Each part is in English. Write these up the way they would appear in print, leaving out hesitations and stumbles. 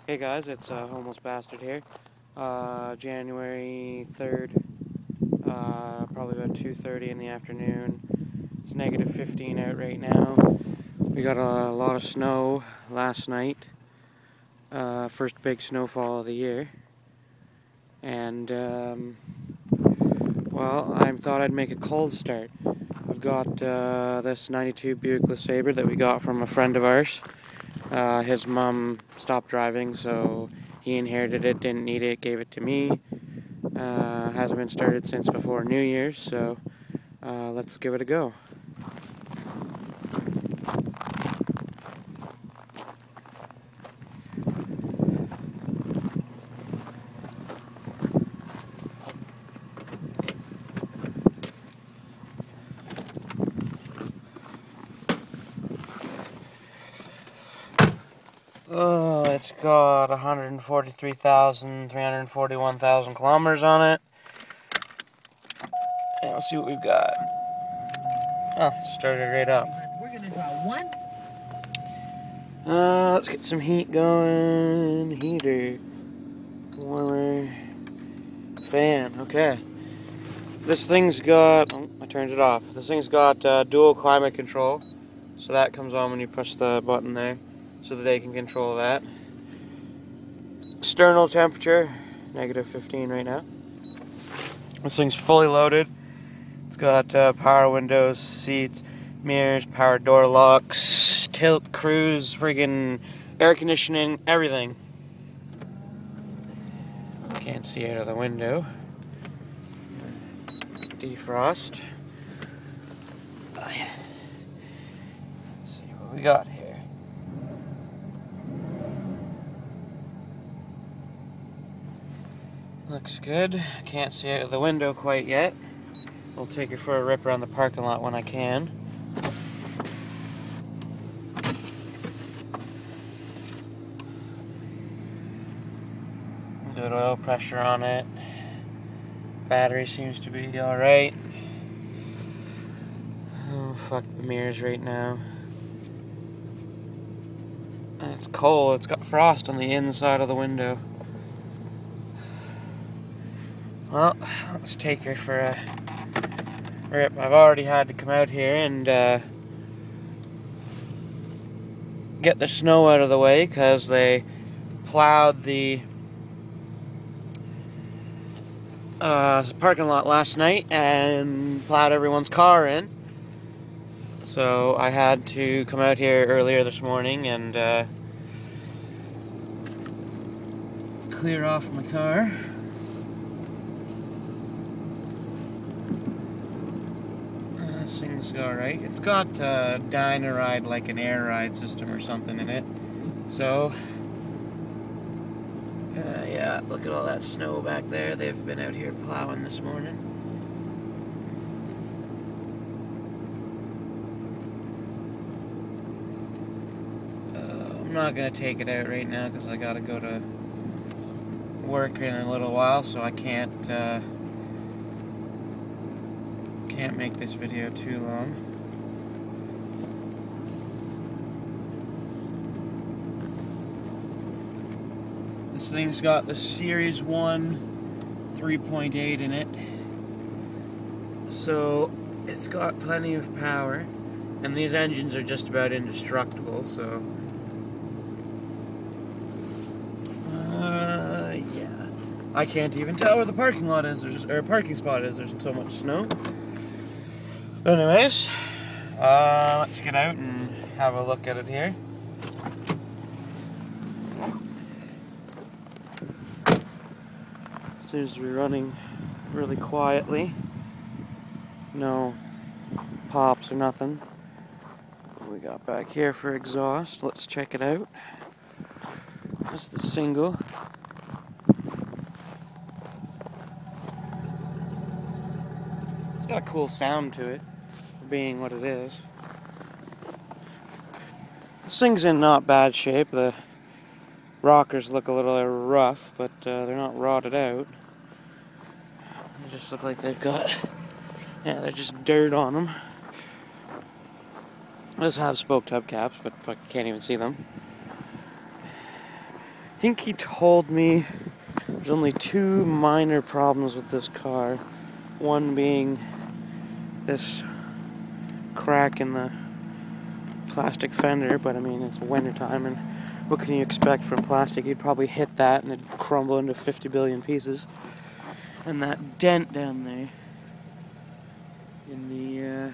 Hey guys, it's Homeless Bastard here. January 3rd, probably about 2:30 in the afternoon. It's negative 15 out right now. We got a lot of snow last night. First big snowfall of the year. And, well, I thought I'd make a cold start. I've got this 92 Buick Lesabre that we got from a friend of ours. His mom stopped driving, so he inherited it, didn't need it, gave it to me. Hasn't been started since before New Year's, so let's give it a go. Oh, it's got 143,341,000 kilometers on it. And we'll see what we've got. Oh, started right up. We're gonna draw one. Let's get some heat going. Heater. Warmer. Fan. Okay. This thing's got... Oh, I turned it off. This thing's got dual climate control. So that comes on when you push the button there. So that they can control that. External temperature, negative 15 right now. This thing's fully loaded. It's got power windows, seats, mirrors, power door locks, tilt, cruise, friggin' air conditioning, everything. Can't see out of the window. Defrost. Let's see what we got here. Looks good. Can't see out of the window quite yet. We'll take her for a rip around the parking lot when I can. Good oil pressure on it. Battery seems to be alright. Oh, fuck the mirrors right now. And it's cold. It's got frost on the inside of the window. Well, let's take her for a rip. I've already had to come out here and get the snow out of the way because they plowed the parking lot last night and plowed everyone's car in. So I had to come out here earlier this morning and clear off my car. This thing's alright. It's got Dynaride, like an air ride system or something in it. So, yeah, look at all that snow back there. They've been out here plowing this morning. I'm not going to take it out right now because I got to go to work in a little while, so I can't make this video too long. This thing's got the Series 1 3.8 in it, so it's got plenty of power, and these engines are just about indestructible, so yeah. I can't even tell where the parking lot is, or parking spot is, there's so much snow. But anyways, let's get out and have a look at it here. Seems to be running really quietly. No pops or nothing. What we got back here for exhaust? Let's check it out. That's the single. It's got a cool sound to it, for being what it is. This thing's in not bad shape. The rockers look a little rough, but they're not rotted out. They just look like they've got, yeah, they're just dirt on them. It does have spoked hubcaps, but fuck, you can't even see them. I think he told me there's only 2 minor problems with this car. One being this crack in the plastic fender, but I mean, it's winter time, and what can you expect from plastic? You'd probably hit that and it'd crumble into 50 billion pieces. And that dent down there in the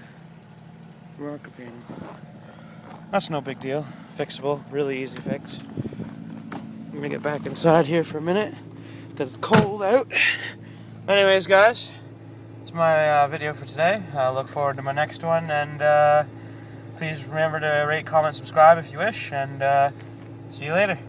rocker panel. That's no big deal. Fixable, really easy fix. I'm gonna get back inside here for a minute because it's cold out. Anyways, guys, it's my video for today. I look forward to my next one, and please remember to rate, comment, subscribe if you wish, and see you later.